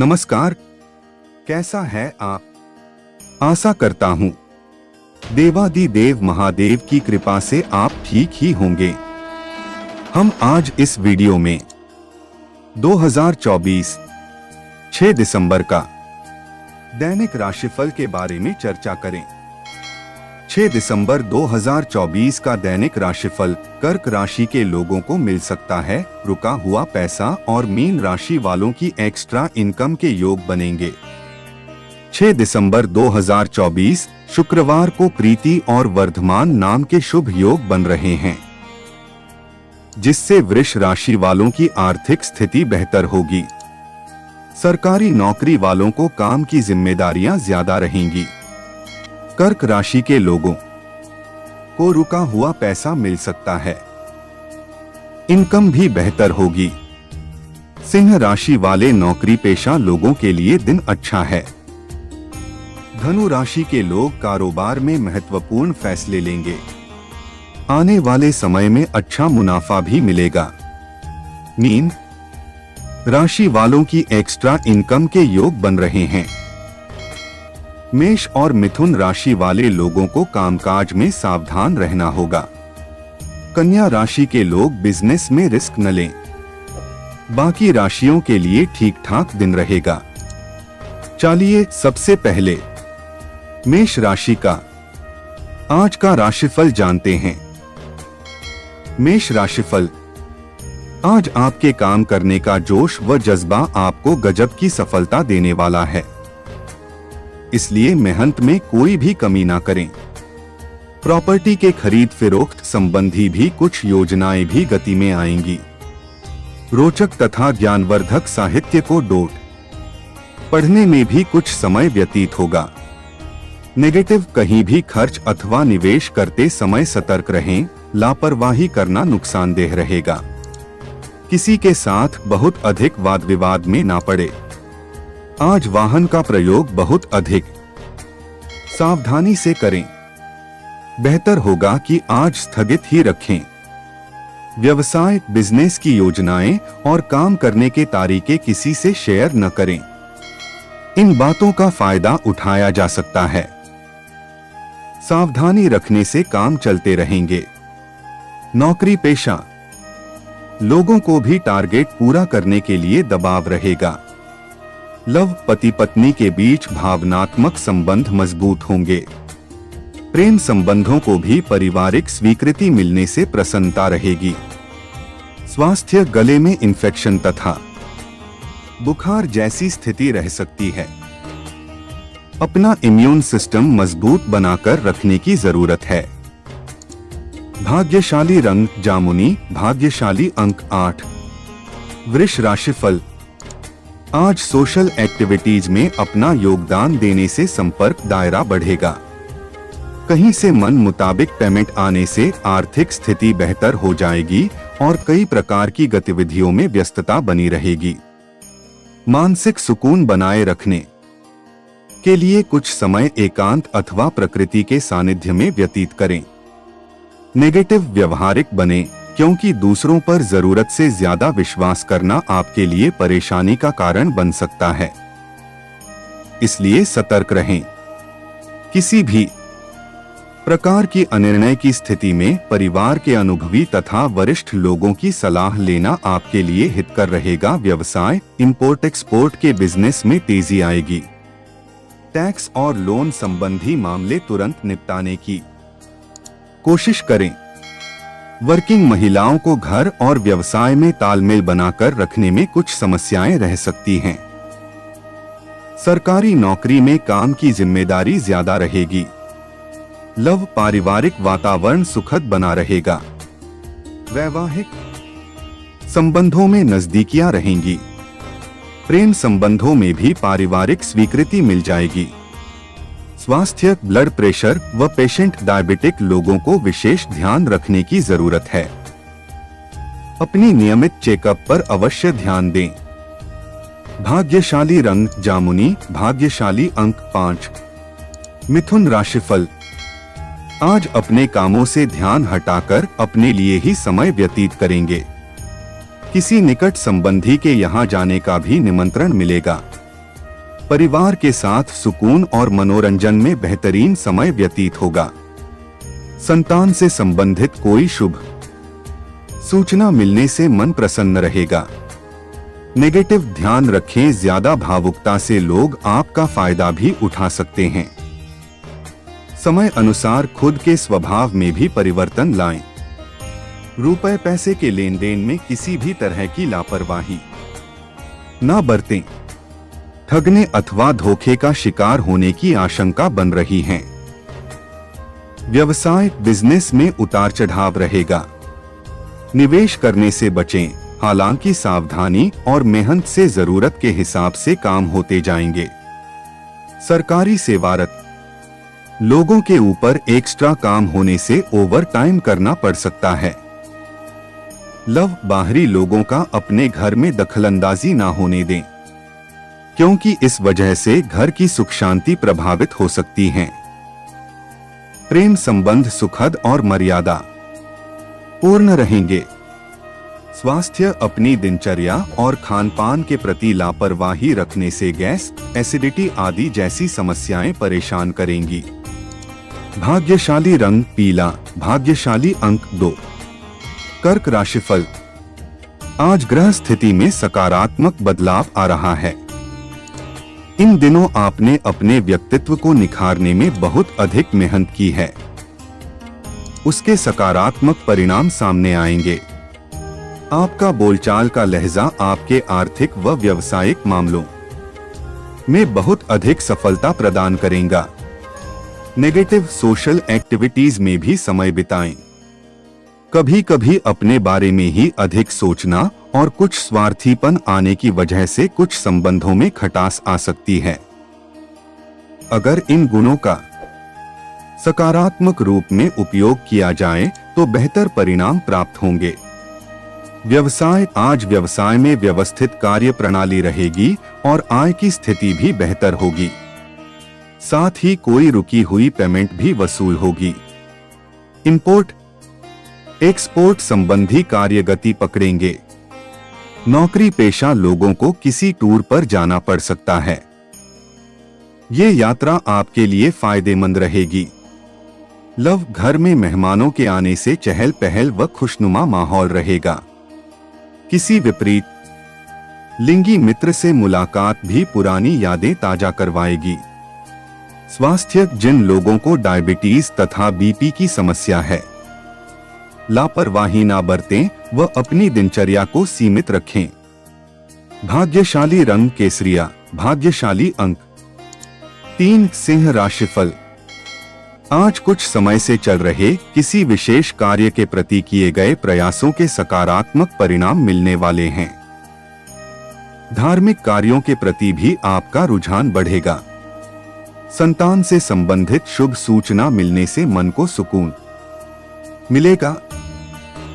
नमस्कार, कैसा है आप? आशा करता हूँ देवादिदेव महादेव की कृपा से आप ठीक ही होंगे। हम आज इस वीडियो में 2024 6 दिसंबर का दैनिक राशिफल के बारे में चर्चा करें। 6 दिसंबर 2024 का दैनिक राशिफल कर्क राशि के लोगों को मिल सकता है रुका हुआ पैसा और मीन राशि वालों की एक्स्ट्रा इनकम के योग बनेंगे। 6 दिसंबर 2024 शुक्रवार को प्रीति और वर्धमान नाम के शुभ योग बन रहे हैं, जिससे वृष राशि वालों की आर्थिक स्थिति बेहतर होगी। सरकारी नौकरी वालों को काम की जिम्मेदारियां ज्यादा रहेंगी। कर्क राशि के लोगों को रुका हुआ पैसा मिल सकता है, इनकम भी बेहतर होगी। सिंह राशि वाले नौकरी पेशा लोगों के लिए दिन अच्छा है। धनु राशि के लोग कारोबार में महत्वपूर्ण फैसले लेंगे। आने वाले समय में अच्छा मुनाफा भी मिलेगा। मीन राशि वालों की एक्स्ट्रा इनकम के योग बन रहे हैं। मेष और मिथुन राशि वाले लोगों को कामकाज में सावधान रहना होगा। कन्या राशि के लोग बिजनेस में रिस्क न लें। बाकी राशियों के लिए ठीक ठाक दिन रहेगा। चलिए सबसे पहले मेष राशि का आज का राशिफल जानते हैं। मेष राशिफल, आज आपके काम करने का जोश व जज्बा आपको गजब की सफलता देने वाला है, इसलिए मेहनत में कोई भी कमी ना करें। प्रॉपर्टी के खरीद फरोख्त संबंधी भी कुछ योजनाएं भी गति में आएंगी। रोचक तथा ज्ञानवर्धक साहित्य को डोट पढ़ने में भी कुछ समय व्यतीत होगा। नेगेटिव कहीं भी खर्च अथवा निवेश करते समय सतर्क रहें, लापरवाही करना नुकसानदेह रहेगा। किसी के साथ बहुत अधिक वाद विवाद में ना पड़े। आज वाहन का प्रयोग बहुत अधिक सावधानी से करें। बेहतर होगा कि आज स्थगित ही रखें। व्यवसाय, बिजनेस की योजनाएं और काम करने के तरीके किसी से शेयर न करें। इन बातों का फायदा उठाया जा सकता है। सावधानी रखने से काम चलते रहेंगे। नौकरी पेशा लोगों को भी टारगेट पूरा करने के लिए दबाव रहेगा। लव पति पत्नी के बीच भावनात्मक संबंध मजबूत होंगे। प्रेम संबंधों को भी पारिवारिक स्वीकृति मिलने से प्रसन्नता रहेगी। स्वास्थ्य, गले में इन्फेक्शन तथा बुखार जैसी स्थिति रह सकती है। अपना इम्यून सिस्टम मजबूत बनाकर रखने की जरूरत है। भाग्यशाली रंग जामुनी, भाग्यशाली अंक 8। वृष राशिफल, आज सोशल एक्टिविटीज में अपना योगदान देने से संपर्क दायरा बढ़ेगा। कहीं से मन मुताबिक पेमेंट आने से आर्थिक स्थिति बेहतर हो जाएगी और कई प्रकार की गतिविधियों में व्यस्तता बनी रहेगी। मानसिक सुकून बनाए रखने के लिए कुछ समय एकांत अथवा प्रकृति के सानिध्य में व्यतीत करें। नेगेटिव व्यवहारिक बने, क्योंकि दूसरों पर जरूरत से ज्यादा विश्वास करना आपके लिए परेशानी का कारण बन सकता है, इसलिए सतर्क रहें। किसी भी प्रकार की अनिर्णय की स्थिति में परिवार के अनुभवी तथा वरिष्ठ लोगों की सलाह लेना आपके लिए हितकर रहेगा। व्यवसाय, इंपोर्ट एक्सपोर्ट के बिजनेस में तेजी आएगी। टैक्स और लोन संबंधी मामले तुरंत निपटाने की कोशिश करें। वर्किंग महिलाओं को घर और व्यवसाय में तालमेल बनाकर रखने में कुछ समस्याएं रह सकती हैं। सरकारी नौकरी में काम की जिम्मेदारी ज्यादा रहेगी। लव, पारिवारिक वातावरण सुखद बना रहेगा। वैवाहिक संबंधों में नजदीकियां रहेंगी। प्रेम संबंधों में भी पारिवारिक स्वीकृति मिल जाएगी। स्वास्थ्य, ब्लड प्रेशर व पेशेंट डायबिटिक लोगों को विशेष ध्यान रखने की जरूरत है। अपनी नियमित चेकअप पर अवश्य ध्यान दें। भाग्यशाली रंग जामुनी, भाग्यशाली अंक 5। मिथुन राशिफल, आज अपने कामों से ध्यान हटाकर अपने लिए ही समय व्यतीत करेंगे। किसी निकट संबंधी के यहाँ जाने का भी निमंत्रण मिलेगा। परिवार के साथ सुकून और मनोरंजन में बेहतरीन समय व्यतीत होगा। संतान से संबंधित कोई शुभ सूचना मिलने से मन प्रसन्न रहेगा। नेगेटिव ध्यान रखें, ज्यादा भावुकता से लोग आपका फायदा भी उठा सकते हैं। समय अनुसार खुद के स्वभाव में भी परिवर्तन लाएं। रुपए पैसे के लेन देन में किसी भी तरह की लापरवाही न बरतें। ठगने अथवा धोखे का शिकार होने की आशंका बन रही है। व्यवसाय बिजनेस में उतार चढ़ाव रहेगा। निवेश करने से बचें, हालांकि सावधानी और मेहनत से जरूरत के हिसाब से काम होते जाएंगे। सरकारी सेवारत लोगों के ऊपर एक्स्ट्रा काम होने से ओवर टाइम करना पड़ सकता है। लव बाहरी लोगों का अपने घर में दखलंदाजी ना होने दें, क्योंकि इस वजह से घर की सुख शांति प्रभावित हो सकती है। प्रेम संबंध सुखद और मर्यादा पूर्ण रहेंगे। स्वास्थ्य अपनी दिनचर्या और खानपान के प्रति लापरवाही रखने से गैस, एसिडिटी आदि जैसी समस्याएं परेशान करेंगी। भाग्यशाली रंग पीला, भाग्यशाली अंक 2। कर्क राशिफल। आज ग्रह स्थिति में सकारात्मक बदलाव आ रहा है। इन दिनों आपने अपने व्यक्तित्व को निखारने में बहुत अधिक मेहनत की है। उसके सकारात्मक परिणाम सामने आएंगे। आपका बोलचाल का लहजा आपके आर्थिक व व्यावसायिक मामलों में बहुत अधिक सफलता प्रदान करेगा। नेगेटिव सोशल एक्टिविटीज में भी समय बिताएं। कभी कभी अपने बारे में ही अधिक सोचना और कुछ स्वार्थीपन आने की वजह से कुछ संबंधों में खटास आ सकती है। अगर इन गुणों का सकारात्मक रूप में उपयोग किया जाए तो बेहतर परिणाम प्राप्त होंगे। व्यवसाय आज व्यवसाय में व्यवस्थित कार्य प्रणाली रहेगी और आय की स्थिति भी बेहतर होगी। साथ ही कोई रुकी हुई पेमेंट भी वसूल होगी। इंपोर्ट एक्सपोर्ट संबंधी कार्य गति पकड़ेंगे। नौकरी पेशा लोगों को किसी टूर पर जाना पड़ सकता है। ये यात्रा आपके लिए फायदेमंद रहेगी। लव घर में मेहमानों के आने से चहल पहल व खुशनुमा माहौल रहेगा। किसी विपरीत लिंगी मित्र से मुलाकात भी पुरानी यादें ताजा करवाएगी। स्वास्थ्य जिन लोगों को डायबिटीज तथा बीपी की समस्या है, लापरवाही ना बरतें व अपनी दिनचर्या को सीमित रखें। भाग्यशाली रंग केसरिया, भाग्यशाली अंक 3। सिंह राशिफल। आज कुछ समय से चल रहे किसी विशेष कार्य के प्रति किए गए प्रयासों के सकारात्मक परिणाम मिलने वाले हैं। धार्मिक कार्यों के प्रति भी आपका रुझान बढ़ेगा। संतान से संबंधित शुभ सूचना मिलने से मन को सुकून मिलेगा।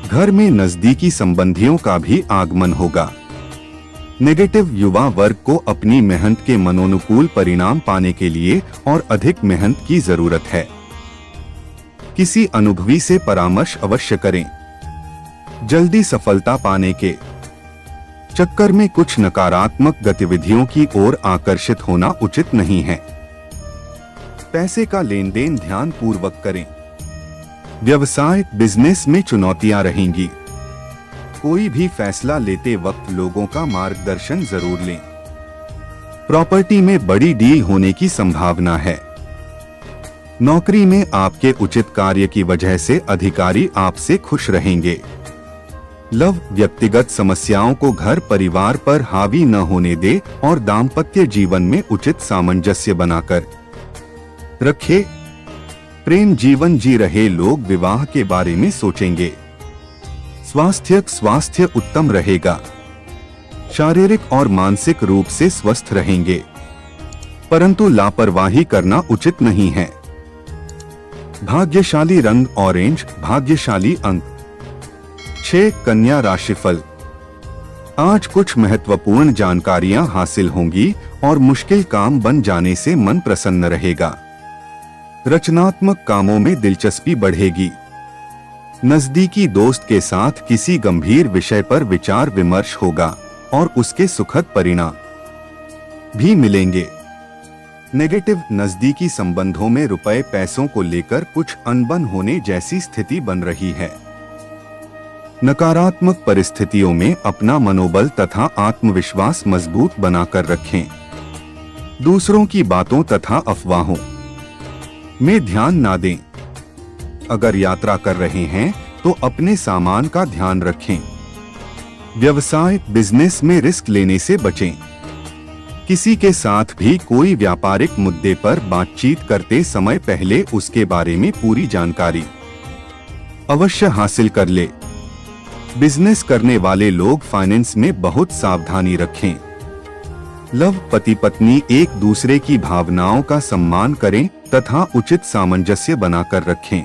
घर में नजदीकी संबंधियों का भी आगमन होगा। नेगेटिव युवा वर्ग को अपनी मेहनत के मनोनुकूल परिणाम पाने के लिए और अधिक मेहनत की जरूरत है। किसी अनुभवी से परामर्श अवश्य करें। जल्दी सफलता पाने के चक्कर में कुछ नकारात्मक गतिविधियों की ओर आकर्षित होना उचित नहीं है। पैसे का लेन देन ध्यान पूर्वक करें। व्यवसाय बिजनेस में चुनौतियां रहेंगी। कोई भी फैसला लेते वक्त लोगों का मार्गदर्शन जरूर लें। प्रॉपर्टी में बड़ी डील होने की संभावना है। नौकरी में आपके उचित कार्य की वजह से अधिकारी आपसे खुश रहेंगे। लव व्यक्तिगत समस्याओं को घर परिवार पर हावी न होने दे और दाम्पत्य जीवन में उचित सामंजस्य बनाकर रखे। प्रेम जीवन जी रहे लोग विवाह के बारे में सोचेंगे। स्वास्थ्य उत्तम रहेगा। शारीरिक और मानसिक रूप से स्वस्थ रहेंगे, परंतु लापरवाही करना उचित नहीं है। भाग्यशाली रंग ऑरेंज, भाग्यशाली अंक 6। कन्या राशिफल। आज कुछ महत्वपूर्ण जानकारियां हासिल होंगी और मुश्किल काम बन जाने से मन प्रसन्न रहेगा। रचनात्मक कामों में दिलचस्पी बढ़ेगी। नजदीकी दोस्त के साथ किसी गंभीर विषय पर विचार विमर्श होगा और उसके सुखद परिणाम भी मिलेंगे। नेगेटिव नजदीकी संबंधों में रुपए पैसों को लेकर कुछ अनबन होने जैसी स्थिति बन रही है। नकारात्मक परिस्थितियों में अपना मनोबल तथा आत्मविश्वास मजबूत बनाकर रखें। दूसरों की बातों तथा अफवाहों में ध्यान ना दें। अगर यात्रा कर रहे हैं तो अपने सामान का ध्यान रखें। व्यवसाय बिजनेस में रिस्क लेने से बचें। किसी के साथ भी कोई व्यापारिक मुद्दे पर बातचीत करते समय पहले उसके बारे में पूरी जानकारी अवश्य हासिल कर ले। बिजनेस करने वाले लोग फाइनेंस में बहुत सावधानी रखें। लव पति पत्नी एक दूसरे की भावनाओं का सम्मान करें तथा उचित सामंजस्य बनाकर रखें।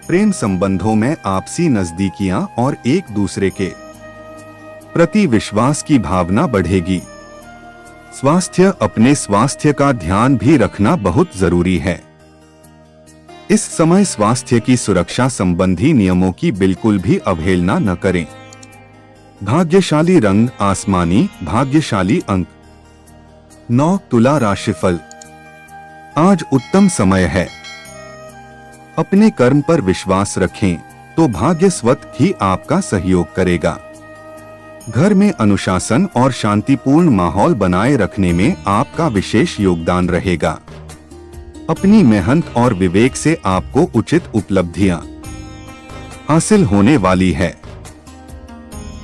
प्रेम संबंधों में आपसी नजदीकियां और एक दूसरे के प्रति विश्वास की भावना बढ़ेगी। स्वास्थ्य अपने स्वास्थ्य का ध्यान भी रखना बहुत जरूरी है। इस समय स्वास्थ्य की सुरक्षा संबंधी नियमों की बिल्कुल भी अवहेलना न करें। भाग्यशाली रंग आसमानी, भाग्यशाली अंक 9। तुला राशिफल। आज उत्तम समय है। अपने कर्म पर विश्वास रखें तो भाग्य स्वतः ही आपका सहयोग करेगा। घर में अनुशासन और शांतिपूर्ण माहौल बनाए रखने में आपका विशेष योगदान रहेगा। अपनी मेहनत और विवेक से आपको उचित उपलब्धियां हासिल होने वाली है।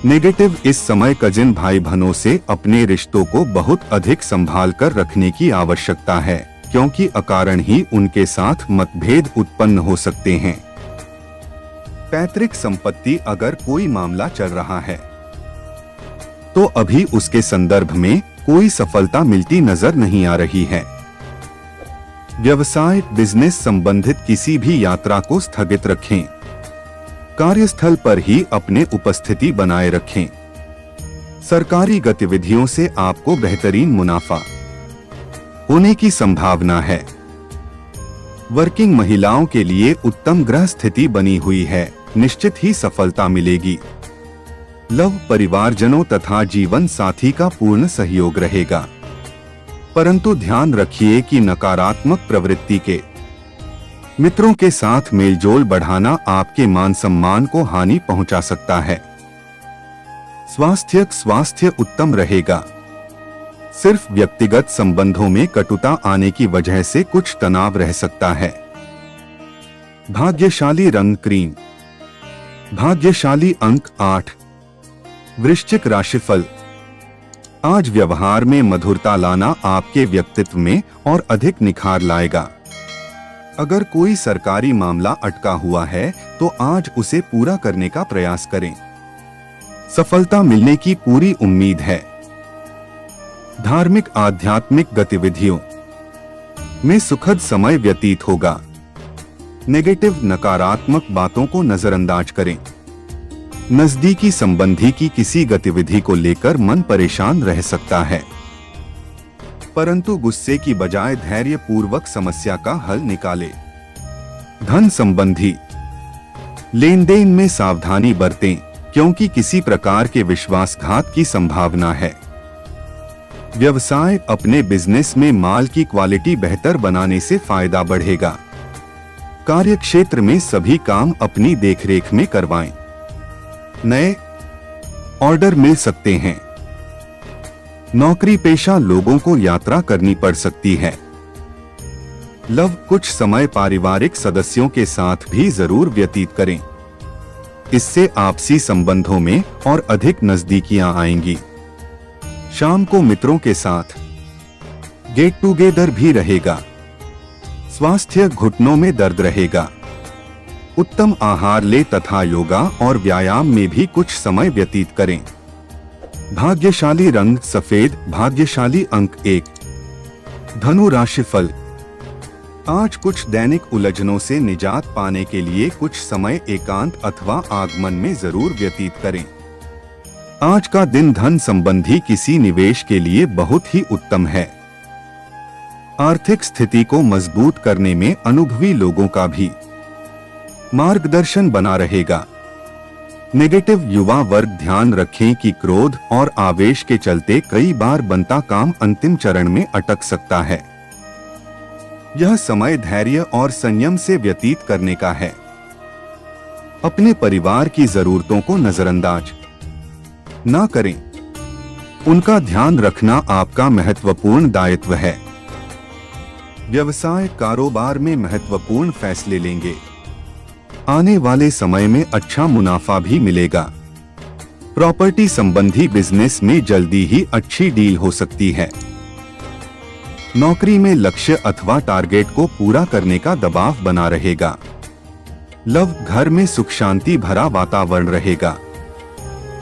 नेगेटिव इस समय कजिन भाई बहनों से अपने रिश्तों को बहुत अधिक संभाल कर रखने की आवश्यकता है, क्योंकि अकारण ही उनके साथ मतभेद उत्पन्न हो सकते हैं। पैतृक संपत्ति अगर कोई मामला चल रहा है तो अभी उसके संदर्भ में कोई सफलता मिलती नजर नहीं आ रही है। व्यवसाय बिजनेस संबंधित किसी भी यात्रा को स्थगित रखें। कार्यस्थल पर ही अपने उपस्थिति बनाए रखें। सरकारी गतिविधियों से आपको बेहतरीन मुनाफा होने की संभावना है। वर्किंग महिलाओं के लिए उत्तम ग्रह स्थिति बनी हुई है, निश्चित ही सफलता मिलेगी। लव परिवारजनों तथा जीवन साथी का पूर्ण सहयोग रहेगा, परंतु ध्यान रखिए कि नकारात्मक प्रवृत्ति के मित्रों के साथ मेलजोल बढ़ाना आपके मान सम्मान को हानि पहुंचा सकता है। स्वास्थ्य उत्तम रहेगा। सिर्फ व्यक्तिगत संबंधों में कटुता आने की वजह से कुछ तनाव रह सकता है। भाग्यशाली रंग क्रीम, भाग्यशाली अंक 8। वृश्चिक राशिफल। आज व्यवहार में मधुरता लाना आपके व्यक्तित्व में और अधिक निखार लाएगा। अगर कोई सरकारी मामला अटका हुआ है तो आज उसे पूरा करने का प्रयास करें। सफलता मिलने की पूरी उम्मीद है। धार्मिक आध्यात्मिक गतिविधियों में सुखद समय व्यतीत होगा। नेगेटिव नकारात्मक बातों को नजरअंदाज करें। नजदीकी संबंधी की किसी गतिविधि को लेकर मन परेशान रह सकता है, परंतु गुस्से की बजाय धैर्य पूर्वक समस्या का हल निकाले। धन संबंधी लेन देन में सावधानी बरतें, क्योंकि किसी प्रकार के विश्वासघात की संभावना है। व्यवसाय अपने बिजनेस में माल की क्वालिटी बेहतर बनाने से फायदा बढ़ेगा। कार्य क्षेत्र में सभी काम अपनी देखरेख में करवाएं। नए ऑर्डर मिल सकते हैं। नौकरी पेशा लोगों को यात्रा करनी पड़ सकती है। लव कुछ समय पारिवारिक सदस्यों के साथ भी जरूर व्यतीत करें। इससे आपसी संबंधों में और अधिक नजदीकियां आएंगी। शाम को मित्रों के साथ गेट टुगेदर भी रहेगा। स्वास्थ्य घुटनों में दर्द रहेगा। उत्तम आहार ले तथा योगा और व्यायाम में भी कुछ समय व्यतीत करें। भाग्यशाली रंग सफेद, भाग्यशाली अंक 1। धनु राशिफल। आज कुछ दैनिक उलझनों से निजात पाने के लिए कुछ समय एकांत अथवा आगमन में जरूर व्यतीत करें। आज का दिन धन संबंधी किसी निवेश के लिए बहुत ही उत्तम है। आर्थिक स्थिति को मजबूत करने में अनुभवी लोगों का भी मार्गदर्शन बना रहेगा। नेगेटिव युवा वर्ग ध्यान रखें कि क्रोध और आवेश के चलते कई बार बनता काम अंतिम चरण में अटक सकता है। यह समय धैर्य और संयम से व्यतीत करने का है। अपने परिवार की जरूरतों को नजरअंदाज ना करें। उनका ध्यान रखना आपका महत्वपूर्ण दायित्व है। व्यवसाय कारोबार में महत्वपूर्ण फैसले लेंगे। आने वाले समय में अच्छा मुनाफा भी मिलेगा। प्रॉपर्टी संबंधी बिजनेस में जल्दी ही अच्छी डील हो सकती है। नौकरी में लक्ष्य अथवा टारगेट को पूरा करने का दबाव बना रहेगा। लव, घर में सुख शांति भरा वातावरण रहेगा।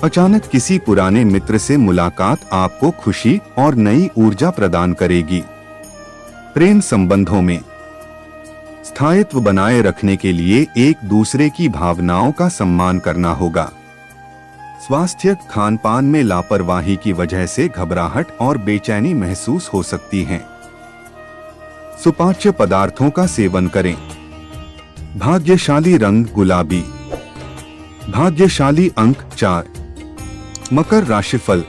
अचानक किसी पुराने मित्र से मुलाकात आपको खुशी और नई ऊर्जा प्रदान करेगी। प्रेम संबंधों में स्थायित्व बनाए रखने के लिए एक दूसरे की भावनाओं का सम्मान करना होगा। स्वास्थ्य, खानपान में लापरवाही की वजह से घबराहट और बेचैनी महसूस हो सकती है। सुपाच्य पदार्थों का सेवन करें। भाग्यशाली रंग गुलाबी। भाग्यशाली अंक 4। मकर राशिफल।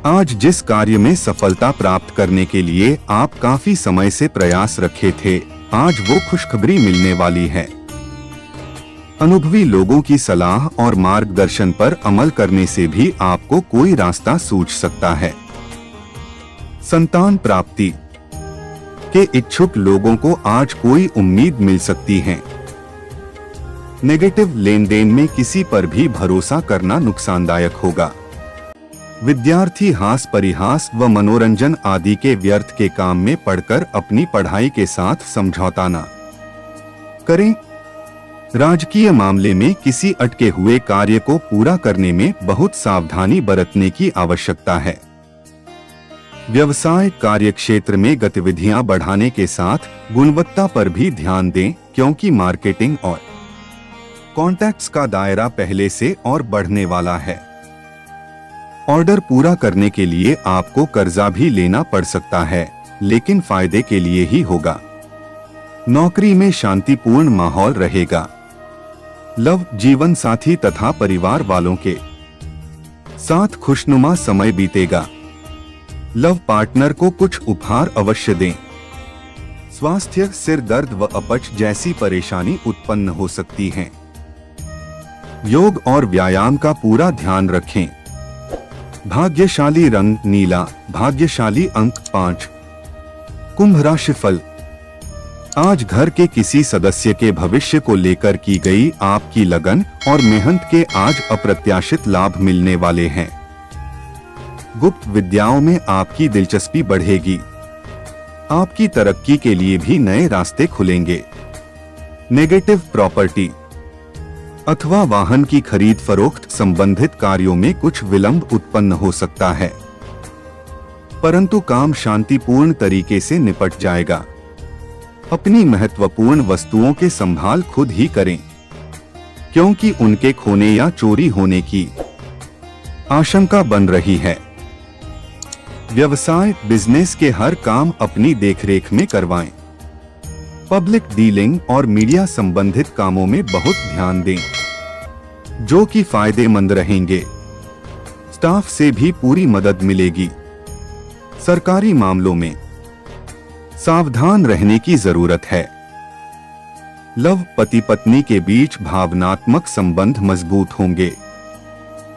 आज जिस कार्य में सफलता प्राप्त करने के लिए आप काफी समय से प्रयास रखे थे, आज वो खुशखबरी मिलने वाली है। अनुभवी लोगों की सलाह और मार्गदर्शन पर अमल करने से भी आपको कोई रास्ता सूझ सकता है। संतान प्राप्ति के इच्छुक लोगों को आज कोई उम्मीद मिल सकती है। नेगेटिव लेन देन में किसी पर भी भरोसा करना नुकसानदायक होगा। विद्यार्थी हास परिहास व मनोरंजन आदि के व्यर्थ के काम में पड़कर अपनी पढ़ाई के साथ समझौता न करें। राजकीय मामले में किसी अटके हुए कार्य को पूरा करने में बहुत सावधानी बरतने की आवश्यकता है। व्यवसाय कार्यक्षेत्र में गतिविधियां बढ़ाने के साथ गुणवत्ता पर भी ध्यान दें, क्योंकि मार्केटिंग और कॉन्टैक्ट्स का दायरा पहले से और बढ़ने वाला है। ऑर्डर पूरा करने के लिए आपको कर्जा भी लेना पड़ सकता है, लेकिन फायदे के लिए ही होगा। नौकरी में शांतिपूर्ण माहौल रहेगा। लव, जीवन साथी तथा परिवार वालों के साथ खुशनुमा समय बीतेगा। लव पार्टनर को कुछ उपहार अवश्य दें। स्वास्थ्य, सिर दर्द व अपच जैसी परेशानी उत्पन्न हो सकती है। योग और व्यायाम का पूरा ध्यान रखें। भाग्यशाली रंग नीला। भाग्यशाली अंक 5। कुंभ राशिफल। आज घर के किसी सदस्य के भविष्य को लेकर की गई आपकी लगन और मेहनत के आज अप्रत्याशित लाभ मिलने वाले हैं। गुप्त विद्याओं में आपकी दिलचस्पी बढ़ेगी। आपकी तरक्की के लिए भी नए रास्ते खुलेंगे। नेगेटिव प्रॉपर्टी अथवा वाहन की खरीद फरोख्त संबंधित कार्यों में कुछ विलंब उत्पन्न हो सकता है, परंतु काम शांतिपूर्ण तरीके से निपट जाएगा। अपनी महत्वपूर्ण वस्तुओं के संभाल खुद ही करें, क्योंकि उनके खोने या चोरी होने की आशंका बन रही है। व्यवसाय बिजनेस के हर काम अपनी देखरेख में करवाएं। पब्लिक डीलिंग और मीडिया संबंधित कामों में बहुत ध्यान दें, जो कि फायदेमंद रहेंगे। स्टाफ से भी पूरी मदद मिलेगी। सरकारी मामलों में सावधान रहने की जरूरत है। लव, पति पत्नी के बीच भावनात्मक संबंध मजबूत होंगे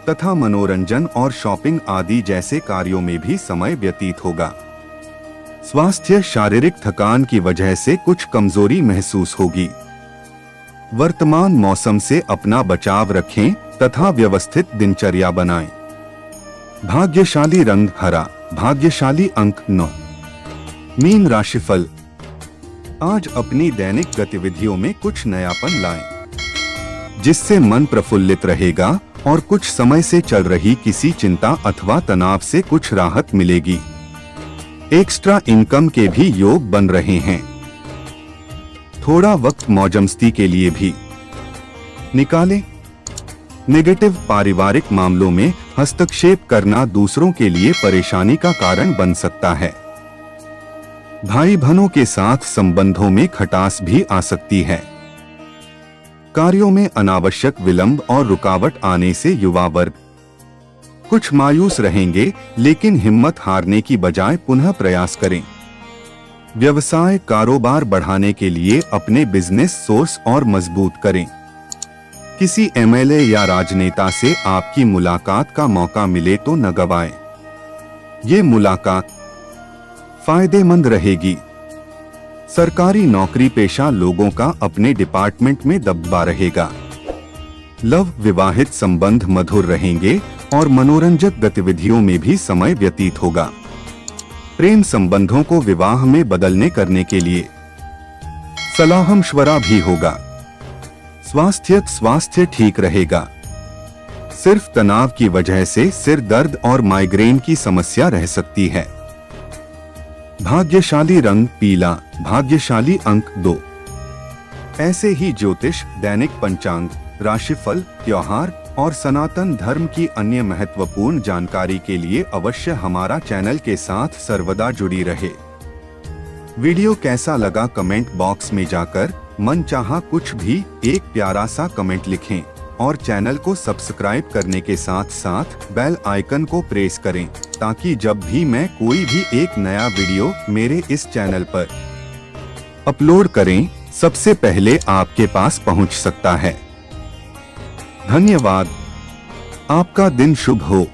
तथा मनोरंजन और शॉपिंग आदि जैसे कार्यों में भी समय व्यतीत होगा। स्वास्थ्य, शारीरिक थकान की वजह से कुछ कमजोरी महसूस होगी। वर्तमान मौसम से अपना बचाव रखें तथा व्यवस्थित दिनचर्या बनाएं। भाग्यशाली रंग हरा। भाग्यशाली अंक 9। मीन राशिफल। आज अपनी दैनिक गतिविधियों में कुछ नयापन लाएं, जिससे मन प्रफुल्लित रहेगा और कुछ समय से चल रही किसी चिंता अथवा तनाव से कुछ राहत मिलेगी। एक्स्ट्रा इनकम के भी योग बन रहे हैं। थोड़ा वक्त मौजमस्ती के लिए भी निकालें। नेगेटिव पारिवारिक मामलों में हस्तक्षेप करना दूसरों के लिए परेशानी का कारण बन सकता है। भाई बहनों के साथ संबंधों में खटास भी आ सकती है। कार्यों में अनावश्यक विलंब और रुकावट आने से युवा वर्ग कुछ मायूस रहेंगे, लेकिन हिम्मत हारने की बजाय पुनः प्रयास करें। व्यवसाय कारोबार बढ़ाने के लिए अपने बिजनेस सोर्स और मजबूत करें। किसी एमएलए या राजनेता से आपकी मुलाकात का मौका मिले तो न गवाएं। ये मुलाकात फायदेमंद रहेगी। सरकारी नौकरी पेशा लोगों का अपने डिपार्टमेंट में दबदबा रहेगा। लव विवाहित संबंध मधुर रहेंगे और मनोरंजक गतिविधियों में भी समय व्यतीत होगा। प्रेम संबंधों को विवाह में बदलने करने के लिए सलाह मशवरा भी होगा। स्वास्थ्य ठीक रहेगा। सिर्फ तनाव की वजह से सिर दर्द और माइग्रेन की समस्या रह सकती है। भाग्यशाली रंग पीला, भाग्यशाली अंक 2। ऐसे ही ज्योतिष, दैनिक पंचांग, राशिफल, त्योहार और सनातन धर्म की अन्य महत्वपूर्ण जानकारी के लिए अवश्य हमारा चैनल के साथ सर्वदा जुड़ी रहे। वीडियो कैसा लगा कमेंट बॉक्स में जाकर मनचाहा कुछ भी एक प्यारा सा कमेंट लिखें और चैनल को सब्सक्राइब करने के साथ साथ बेल आइकन को प्रेस करें ताकि जब भी मैं कोई भी एक नया वीडियो मेरे इस चैनल पर अपलोड करें सबसे पहले आपके पास पहुंच सकता है। धन्यवाद। आपका दिन शुभ हो।